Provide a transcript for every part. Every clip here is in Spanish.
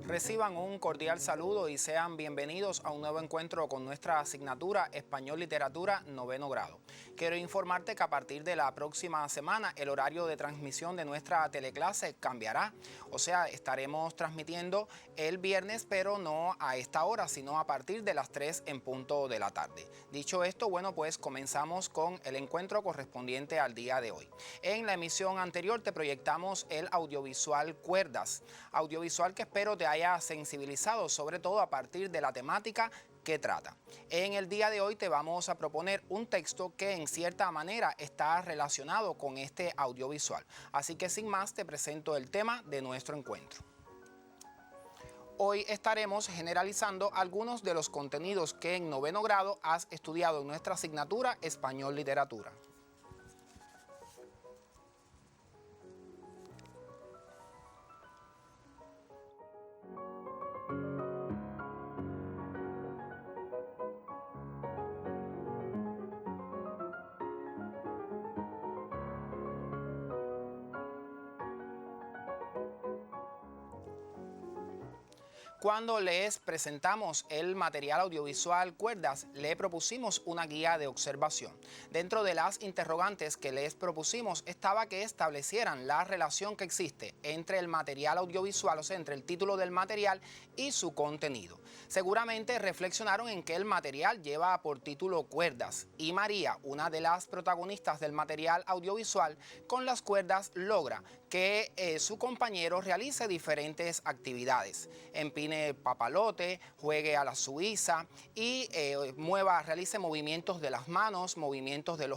Reciban un cordial saludo y sean bienvenidos a un nuevo encuentro con nuestra asignatura Español Literatura noveno grado. Quiero informarte que a partir de la próxima semana el horario de transmisión de nuestra teleclase cambiará. O sea, estaremos transmitiendo el viernes, pero no a esta hora, sino a partir de las 3 en punto de la tarde. Dicho esto, bueno, pues comenzamos con el encuentro correspondiente al día de hoy. En la emisión anterior te proyectamos el audiovisual Cuerdas, audiovisual que espero te haya sensibilizado, sobre todo a partir de la temática que trata. En el día de hoy te vamos a proponer un texto que en cierta manera está relacionado con este audiovisual. Así que sin más te presento el tema de nuestro encuentro. Hoy estaremos generalizando algunos de los contenidos que en noveno grado has estudiado en nuestra asignatura Español Literatura. Cuando les presentamos el material audiovisual Cuerdas, le propusimos una guía de observación. Dentro de las interrogantes que les propusimos estaba que establecieran la relación que existe entre el material audiovisual, o sea, entre el título del material y su contenido. Seguramente reflexionaron en que el material lleva por título Cuerdas y María, una de las protagonistas del material audiovisual, con las cuerdas logra que su compañero realice diferentes actividades. Empine papalote, juegue a la suiza y realice movimientos de las manos, movimientos de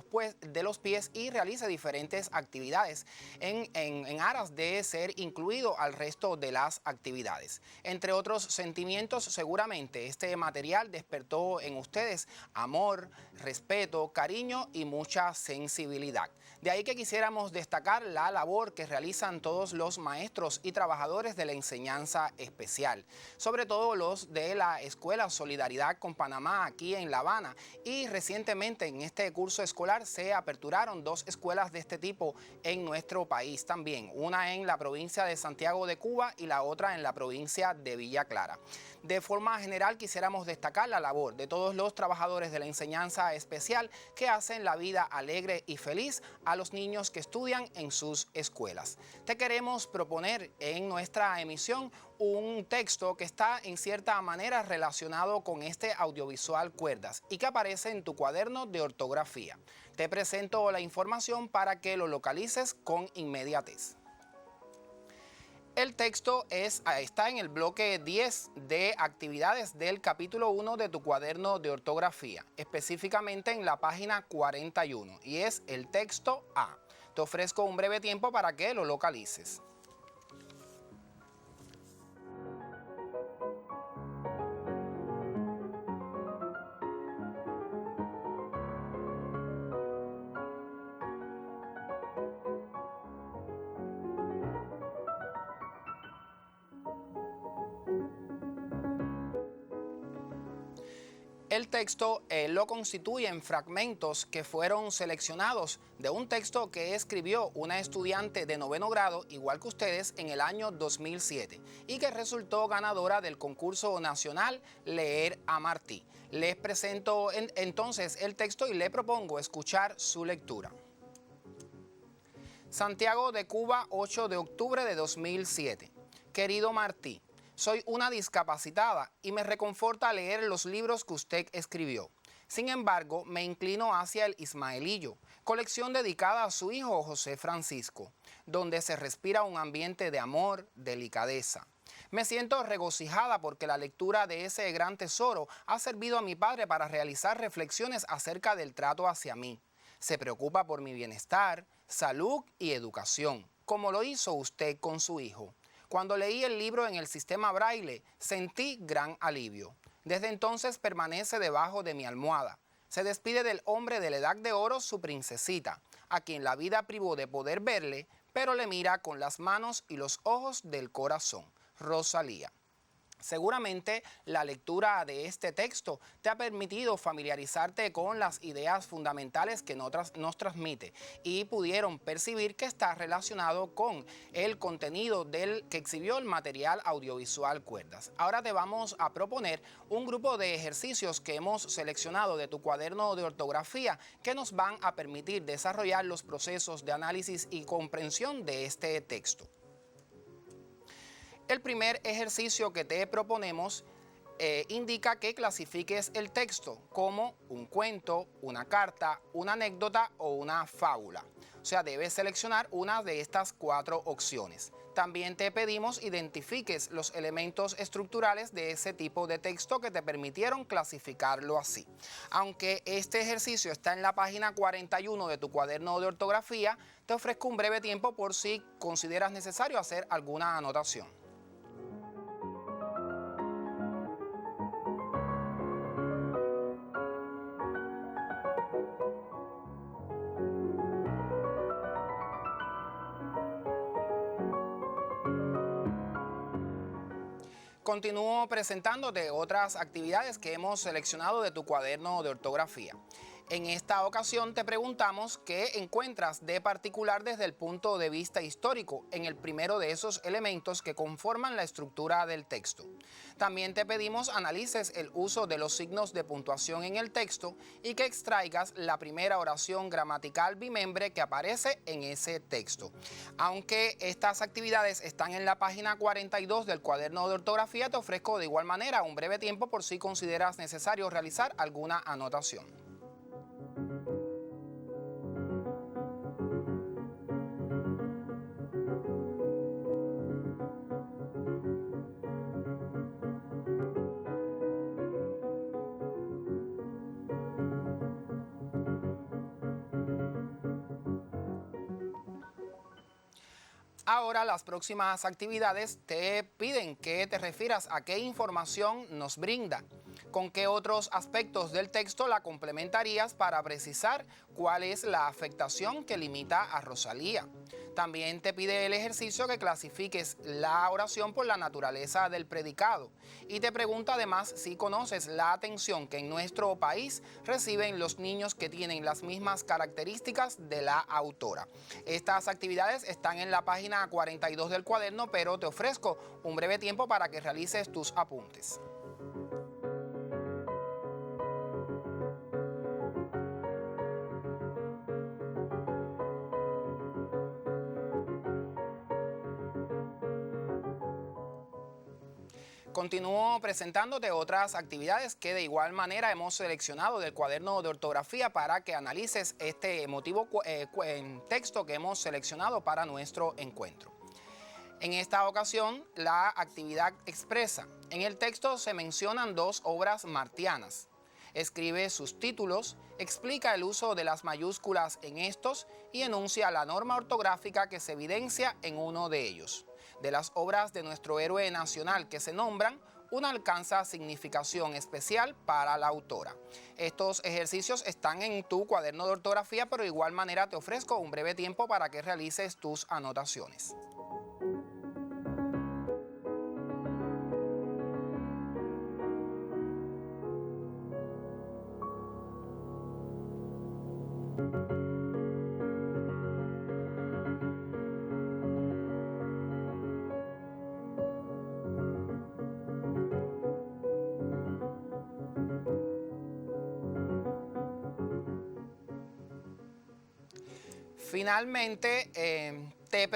los pies y realice diferentes actividades en aras de ser incluido al resto de las actividades. Entre otros sentimientos, seguramente este material despertó en ustedes amor, respeto, cariño y mucha sensibilidad. De ahí que quisiéramos destacar la labor que realizan todos los maestros y trabajadores de la enseñanza especial, sobre todo los de la Escuela Solidaridad con Panamá aquí en La Habana, y recientemente en este curso escolar se aperturaron 2 escuelas de este tipo en nuestro país también, una en la provincia de Santiago de Cuba y la otra en la provincia de Villa Clara. De forma general quisiéramos destacar la labor de todos los trabajadores de la enseñanza especial que hacen la vida alegre y feliz a los niños que estudian en sus escuelas. Te queremos proponer en nuestra emisión un texto que está en cierta manera relacionado con este audiovisual Cuerdas y que aparece en tu cuaderno de ortografía. Te presento la información para que lo localices con inmediatez. El texto está en el bloque 10 de actividades del capítulo 1 de tu cuaderno de ortografía, específicamente en la página 41, y es el texto A. Te ofrezco un breve tiempo para que lo localices. El texto lo constituyen fragmentos que fueron seleccionados de un texto que escribió una estudiante de noveno grado, igual que ustedes, en el año 2007 y que resultó ganadora del concurso nacional Leer a Martí. Les presento entonces el texto y le propongo escuchar su lectura. Santiago de Cuba, 8 de octubre de 2007. Querido Martí, soy una discapacitada y me reconforta leer los libros que usted escribió. Sin embargo, me inclino hacia el Ismaelillo, colección dedicada a su hijo José Francisco, donde se respira un ambiente de amor, delicadeza. Me siento regocijada porque la lectura de ese gran tesoro ha servido a mi padre para realizar reflexiones acerca del trato hacia mí. Se preocupa por mi bienestar, salud y educación, como lo hizo usted con su hijo. Cuando leí el libro en el sistema Braille, sentí gran alivio. Desde entonces permanece debajo de mi almohada. Se despide del hombre de la edad de oro, su princesita, a quien la vida privó de poder verle, pero le mira con las manos y los ojos del corazón. Rosalía. Seguramente la lectura de este texto te ha permitido familiarizarte con las ideas fundamentales que nos transmite y pudieron percibir que está relacionado con el contenido del que exhibió el material audiovisual Cuerdas. Ahora te vamos a proponer un grupo de ejercicios que hemos seleccionado de tu cuaderno de ortografía que nos van a permitir desarrollar los procesos de análisis y comprensión de este texto. El primer ejercicio que te proponemos indica que clasifiques el texto como un cuento, una carta, una anécdota o una fábula. O sea, debes seleccionar una de estas 4 opciones. También te pedimos identifiques los elementos estructurales de ese tipo de texto que te permitieron clasificarlo así. Aunque este ejercicio está en la página 41 de tu cuaderno de ortografía, te ofrezco un breve tiempo por si consideras necesario hacer alguna anotación. Continúo presentándote otras actividades que hemos seleccionado de tu cuaderno de ortografía. En esta ocasión te preguntamos qué encuentras de particular desde el punto de vista histórico en el primero de esos elementos que conforman la estructura del texto. También te pedimos analices el uso de los signos de puntuación en el texto y que extraigas la primera oración gramatical bimembre que aparece en ese texto. Aunque estas actividades están en la página 42 del cuaderno de ortografía, te ofrezco de igual manera un breve tiempo por si consideras necesario realizar alguna anotación. Ahora las próximas actividades te piden que te refieras a qué información nos brinda, con qué otros aspectos del texto la complementarías para precisar cuál es la afectación que limita a Rosalía. También te pide el ejercicio que clasifiques la oración por la naturaleza del predicado y te pregunta además si conoces la atención que en nuestro país reciben los niños que tienen las mismas características de la autora. Estas actividades están en la página 42 del cuaderno, pero te ofrezco un breve tiempo para que realices tus apuntes. Continúo presentándote otras actividades que de igual manera hemos seleccionado del cuaderno de ortografía para que analices este emotivo texto que hemos seleccionado para nuestro encuentro. En esta ocasión, la actividad expresa. En el texto se mencionan 2 obras martianas. Escribe sus títulos, explica el uso de las mayúsculas en estos y enuncia la norma ortográfica que se evidencia en uno de ellos. De las obras de nuestro héroe nacional que se nombran, una alcanza significación especial para la autora. Estos ejercicios están en tu cuaderno de ortografía, pero de igual manera te ofrezco un breve tiempo para que realices tus anotaciones. Finalmente, te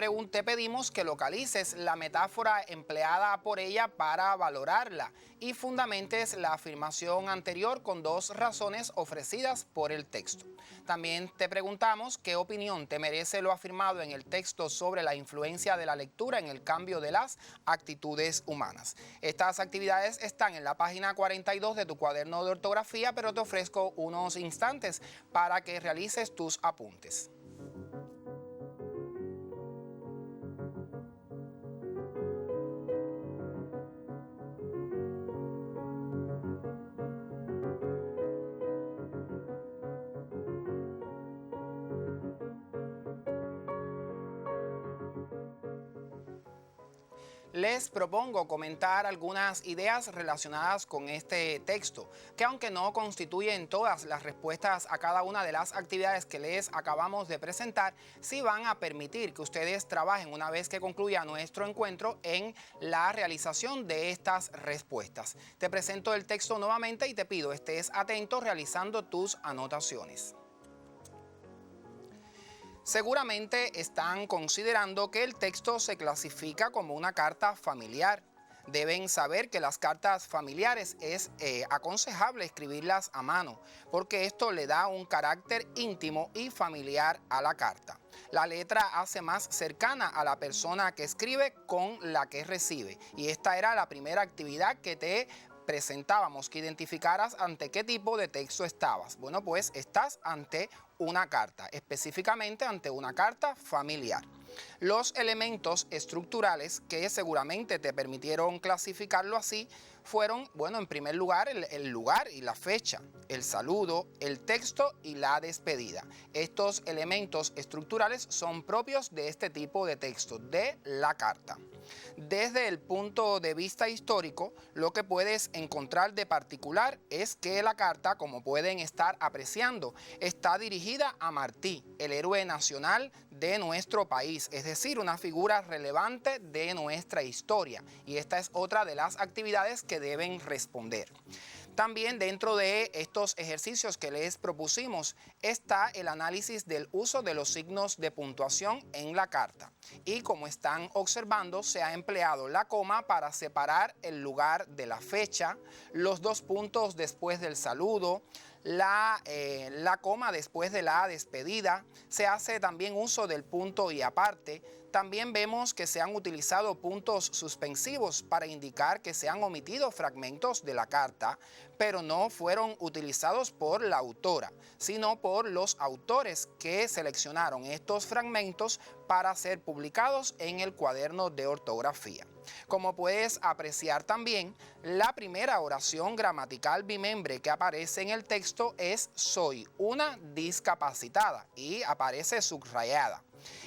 pedimos que localices la metáfora empleada por ella para valorarla y fundamentes la afirmación anterior con 2 razones ofrecidas por el texto. También te preguntamos qué opinión te merece lo afirmado en el texto sobre la influencia de la lectura en el cambio de las actitudes humanas. Estas actividades están en la página 42 de tu cuaderno de ortografía, pero te ofrezco unos instantes para que realices tus apuntes. Les propongo comentar algunas ideas relacionadas con este texto, que aunque no constituyen todas las respuestas a cada una de las actividades que les acabamos de presentar, sí van a permitir que ustedes trabajen una vez que concluya nuestro encuentro en la realización de estas respuestas. Te presento el texto nuevamente y te pido estés atento realizando tus anotaciones. Seguramente están considerando que el texto se clasifica como una carta familiar. Deben saber que las cartas familiares es aconsejable escribirlas a mano, porque esto le da un carácter íntimo y familiar a la carta. La letra hace más cercana a la persona que escribe con la que recibe, y esta era la primera actividad que te presentábamos, que identificaras ante qué tipo de texto estabas. Bueno, pues estás ante una carta, específicamente ante una carta familiar. Los elementos estructurales que seguramente te permitieron clasificarlo así fueron, bueno, en primer lugar, el lugar y la fecha, el saludo, el texto y la despedida. Estos elementos estructurales son propios de este tipo de texto, de la carta. Desde el punto de vista histórico, lo que puedes encontrar de particular es que la carta, como pueden estar apreciando, está dirigida a Martí, el héroe nacional de nuestro país, es decir, una figura relevante de nuestra historia. Y esta es otra de las actividades que deben responder. También dentro de estos ejercicios que les propusimos está el análisis del uso de los signos de puntuación en la carta. Y como están observando, se ha empleado la coma para separar el lugar de la fecha, los dos puntos después del saludo, la coma después de la despedida. Se hace también uso del punto y aparte. También vemos que se han utilizado puntos suspensivos para indicar que se han omitido fragmentos de la carta, pero no fueron utilizados por la autora, sino por los autores que seleccionaron estos fragmentos para ser publicados en el cuaderno de ortografía. Como puedes apreciar también, la primera oración gramatical bimembre que aparece en el texto es soy una discapacitada y aparece subrayada.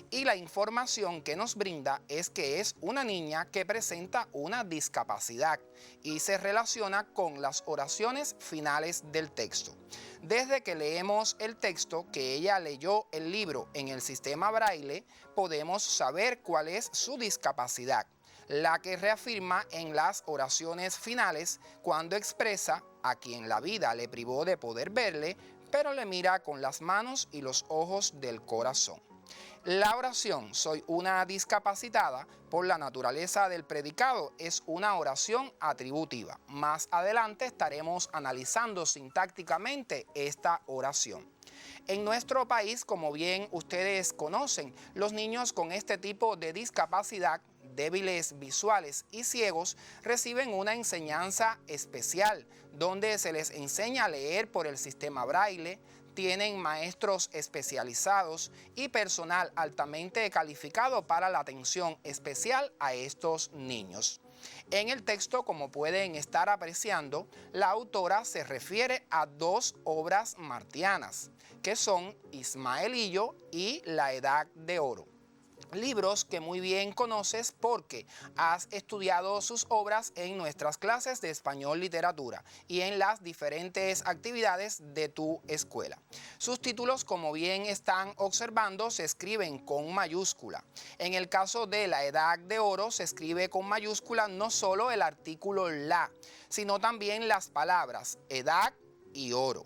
Y la información que nos brinda es que es una niña que presenta una discapacidad y se relaciona con las oraciones finales del texto. Desde que leemos el texto que ella leyó el libro en el sistema Braille, podemos saber cuál es su discapacidad, la que reafirma en las oraciones finales cuando expresa a quien la vida le privó de poder verle, pero le mira con las manos y los ojos del corazón. La oración soy una discapacitada, por la naturaleza del predicado, es una oración atributiva. Más adelante estaremos analizando sintácticamente esta oración. En nuestro país, como bien ustedes conocen, los niños con este tipo de discapacidad, débiles visuales y ciegos, reciben una enseñanza especial, donde se les enseña a leer por el sistema Braille, tienen maestros especializados y personal altamente calificado para la atención especial a estos niños. En el texto, como pueden estar apreciando, la autora se refiere a dos obras martianas, que son Ismaelillo y La Edad de Oro. Libros que muy bien conoces porque has estudiado sus obras en nuestras clases de español literatura y en las diferentes actividades de tu escuela. Sus títulos, como bien están observando, se escriben con mayúscula. En el caso de La Edad de Oro se escribe con mayúscula no solo el artículo la, sino también las palabras edad y oro.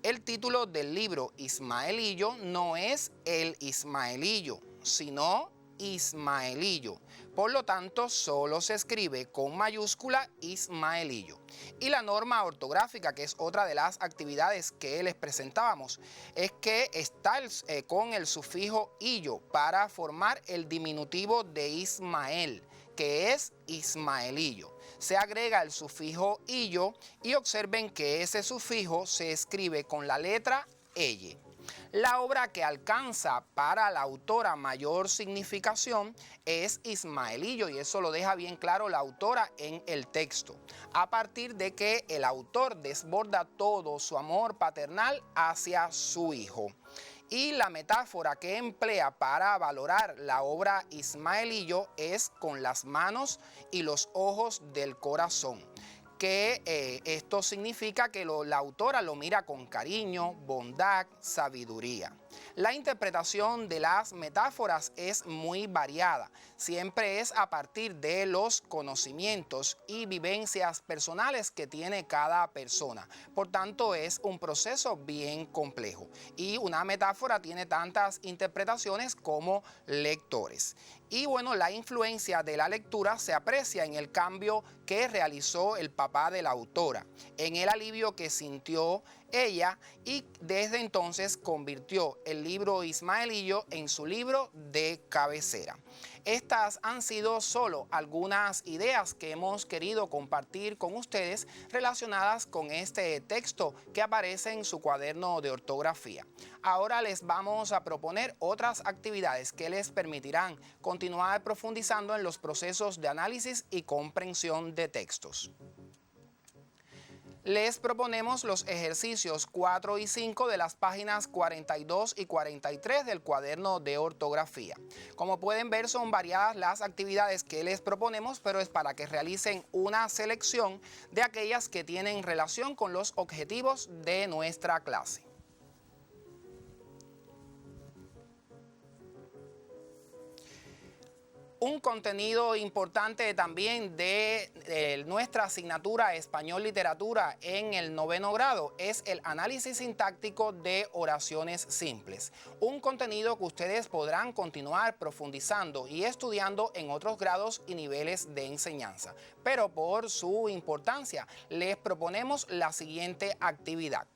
El título del libro Ismaelillo no es el Ismaelillo, sino Ismaelillo. Por lo tanto, solo se escribe con mayúscula Ismaelillo. Y la norma ortográfica, que es otra de las actividades que les presentábamos, es que está con el sufijo illo para formar el diminutivo de Ismael, que es Ismaelillo. Se agrega el sufijo illo y observen que ese sufijo se escribe con la letra elle. La obra que alcanza para la autora mayor significación es Ismaelillo, y eso lo deja bien claro la autora en el texto, a partir de que el autor desborda todo su amor paternal hacia su hijo. Y la metáfora que emplea para valorar la obra Ismaelillo es con las manos y los ojos del corazón, que esto significa que la autora lo mira con cariño, bondad, sabiduría. La interpretación de las metáforas es muy variada, siempre es a partir de los conocimientos y vivencias personales que tiene cada persona. Por tanto, es un proceso bien complejo y una metáfora tiene tantas interpretaciones como lectores. Y bueno, la influencia de la lectura se aprecia en el cambio que realizó el papá de la autora, en el alivio que sintió ella, y desde entonces convirtió el libro Ismaelillo en su libro de cabecera. Estas han sido solo algunas ideas que hemos querido compartir con ustedes relacionadas con este texto que aparece en su cuaderno de ortografía. Ahora les vamos a proponer otras actividades que les permitirán continuar profundizando en los procesos de análisis y comprensión de textos. Les proponemos los ejercicios 4 y 5 de las páginas 42 y 43 del cuaderno de ortografía. Como pueden ver, son variadas las actividades que les proponemos, pero es para que realicen una selección de aquellas que tienen relación con los objetivos de nuestra clase. Un contenido importante también de nuestra asignatura Español Literatura en el 9º grado es el análisis sintáctico de oraciones simples. Un contenido que ustedes podrán continuar profundizando y estudiando en otros grados y niveles de enseñanza. Pero por su importancia, les proponemos la siguiente actividad.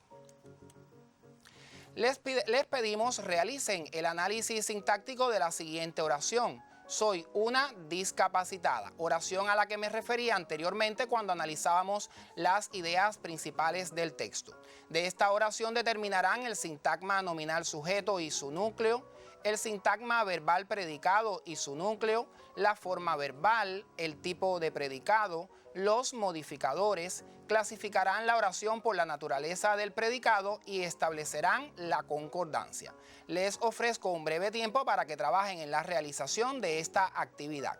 Les pedimos realicen el análisis sintáctico de la siguiente oración. Soy una discapacitada, oración a la que me refería anteriormente cuando analizábamos las ideas principales del texto. De esta oración determinarán el sintagma nominal sujeto y su núcleo, el sintagma verbal predicado y su núcleo, la forma verbal, el tipo de predicado, los modificadores, clasificarán la oración por la naturaleza del predicado y establecerán la concordancia. Les ofrezco un breve tiempo para que trabajen en la realización de esta actividad.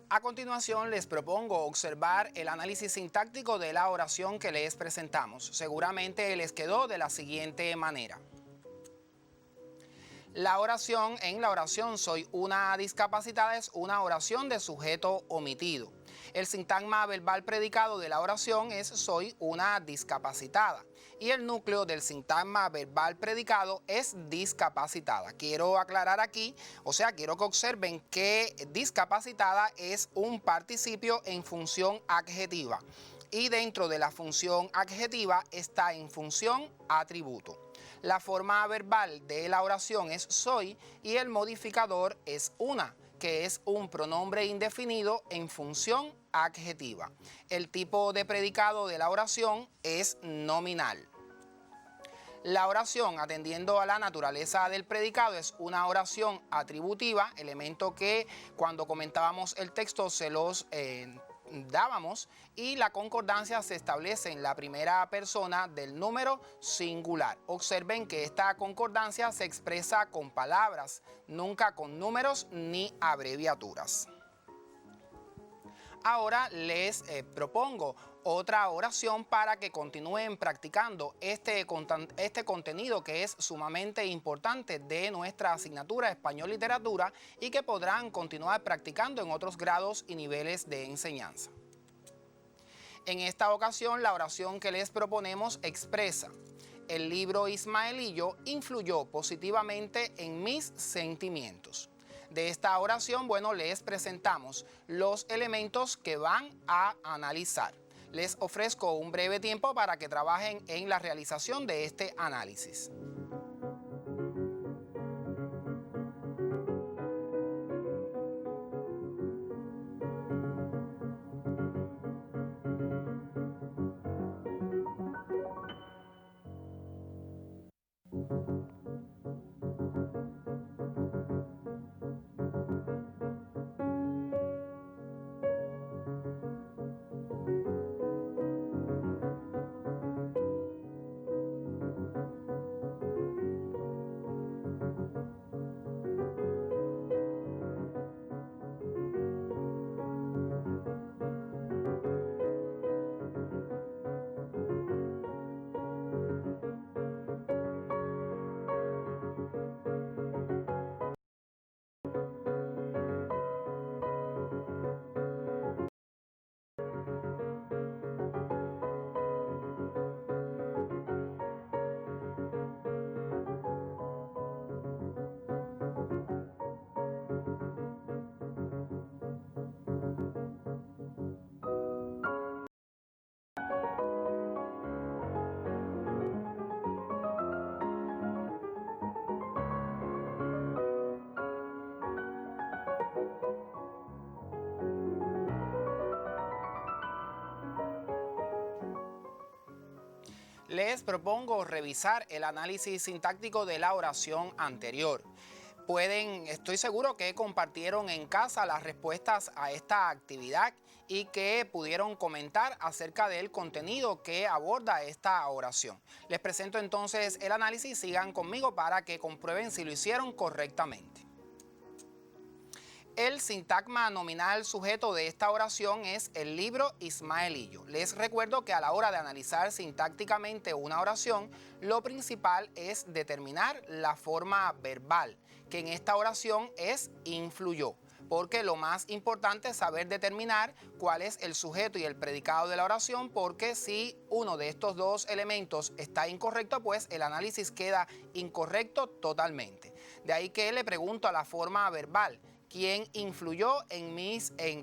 A continuación les propongo observar el análisis sintáctico de la oración que les presentamos. Seguramente les quedó de la siguiente manera. La oración, en la oración soy una discapacitada, es una oración de sujeto omitido. El sintagma verbal predicado de la oración es soy una discapacitada. Y el núcleo del sintagma verbal predicado es discapacitada. Quiero aclarar aquí, quiero que observen que discapacitada es un participio en función adjetiva. Y dentro de la función adjetiva está en función atributo. La forma verbal de la oración es soy y el modificador es una, que es un pronombre indefinido en función adjetiva. El tipo de predicado de la oración es nominal. La oración, atendiendo a la naturaleza del predicado, es una oración atributiva, elemento que cuando comentábamos el texto se los dábamos, y la concordancia se establece en la primera persona del número singular. Observen que esta concordancia se expresa con palabras, nunca con números ni abreviaturas. Ahora les propongo otra oración para que continúen practicando este contenido que es sumamente importante de nuestra asignatura Español Literatura y que podrán continuar practicando en otros grados y niveles de enseñanza. En esta ocasión, la oración que les proponemos expresa: el libro Ismaelillo influyó positivamente en mis sentimientos. De esta oración, les presentamos los elementos que van a analizar. Les ofrezco un breve tiempo para que trabajen en la realización de este análisis. Les propongo revisar el análisis sintáctico de la oración anterior. Estoy seguro que compartieron en casa las respuestas a esta actividad y que pudieron comentar acerca del contenido que aborda esta oración. Les presento entonces el análisis, sigan conmigo para que comprueben si lo hicieron correctamente. El sintagma nominal sujeto de esta oración es el libro Ismaelillo. Les recuerdo que a la hora de analizar sintácticamente una oración, lo principal es determinar la forma verbal, que en esta oración es influyó, porque lo más importante es saber determinar cuál es el sujeto y el predicado de la oración, porque si uno de estos dos elementos está incorrecto, pues el análisis queda incorrecto totalmente. De ahí que le pregunto a la forma verbal: ¿quién influyó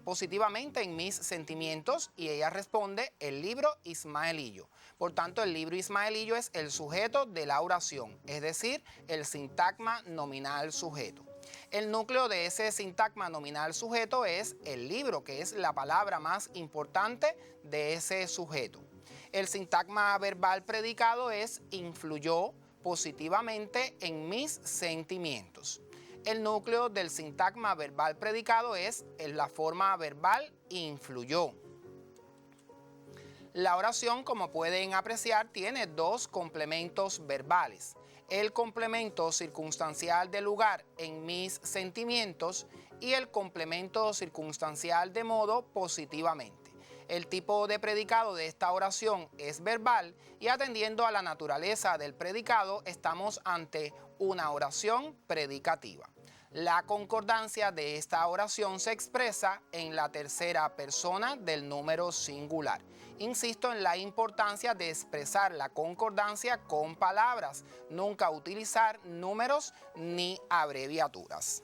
positivamente en mis sentimientos? Y ella responde: el libro Ismaelillo. Por tanto, el libro Ismaelillo es el sujeto de la oración, es decir, el sintagma nominal sujeto. El núcleo de ese sintagma nominal sujeto es el libro, que es la palabra más importante de ese sujeto. El sintagma verbal predicado es influyó positivamente en mis sentimientos. El núcleo del sintagma verbal predicado es la forma verbal influyó. La oración, como pueden apreciar, tiene dos complementos verbales: el complemento circunstancial de lugar en mis sentimientos y el complemento circunstancial de modo positivamente. El tipo de predicado de esta oración es verbal y, atendiendo a la naturaleza del predicado, estamos ante una oración predicativa. La concordancia de esta oración se expresa en la tercera persona del número singular. Insisto en la importancia de expresar la concordancia con palabras, nunca utilizar números ni abreviaturas.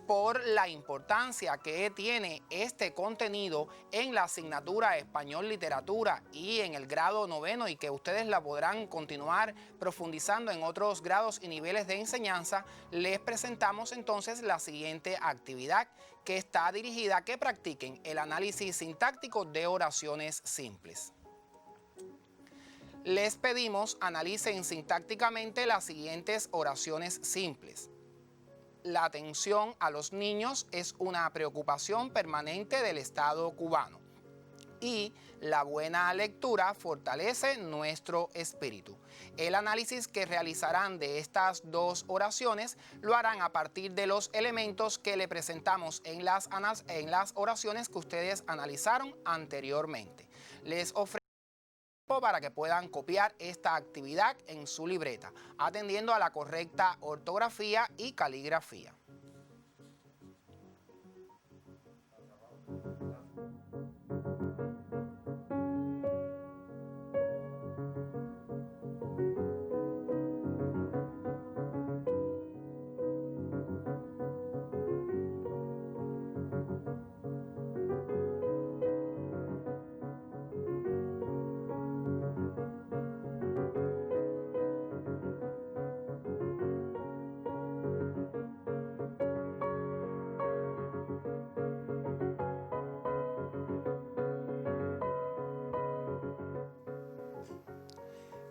Por la importancia que tiene este contenido en la asignatura Español Literatura y en el grado 9º, y que ustedes la podrán continuar profundizando en otros grados y niveles de enseñanza, les presentamos entonces la siguiente actividad, que está dirigida a que practiquen el análisis sintáctico de oraciones simples. Les pedimos analicen sintácticamente las siguientes oraciones simples. La atención a los niños es una preocupación permanente del Estado cubano. Y la buena lectura fortalece nuestro espíritu. El análisis que realizarán de estas dos oraciones lo harán a partir de los elementos que le presentamos en las oraciones que ustedes analizaron anteriormente. Les ofrezco para que puedan copiar esta actividad en su libreta, atendiendo a la correcta ortografía y caligrafía.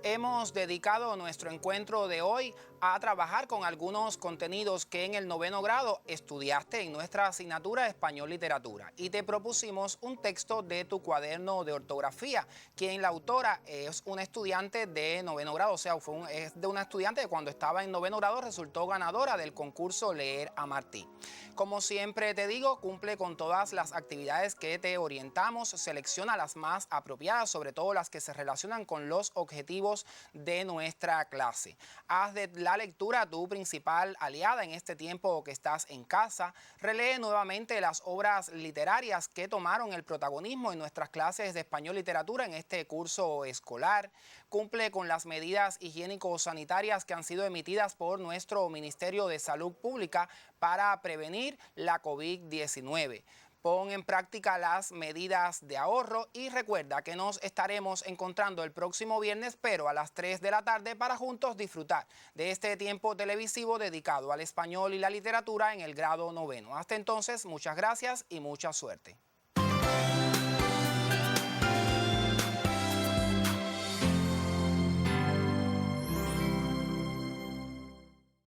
Hemos dedicado nuestro encuentro de hoy a trabajar con algunos contenidos que en el 9º grado estudiaste en nuestra asignatura de Español Literatura y te propusimos un texto de tu cuaderno de ortografía, quien la autora es una estudiante de 9º grado, o sea, es de una estudiante que cuando estaba en 9º grado resultó ganadora del concurso Leer a Martí. Como siempre te digo, cumple con todas las actividades que te orientamos, selecciona las más apropiadas, sobre todo las que se relacionan con los objetivos de nuestra clase. Haz de la lectura tu principal aliada en este tiempo que estás en casa. Relee nuevamente las obras literarias que tomaron el protagonismo en nuestras clases de Español Literatura en este curso escolar. Cumple con las medidas higiénico-sanitarias que han sido emitidas por nuestro Ministerio de Salud Pública para prevenir la COVID-19. Pon en práctica las medidas de ahorro y recuerda que nos estaremos encontrando el próximo viernes, pero a las 3 de la tarde, para juntos disfrutar de este tiempo televisivo dedicado al español y la literatura en el grado 9º. Hasta entonces, muchas gracias y mucha suerte.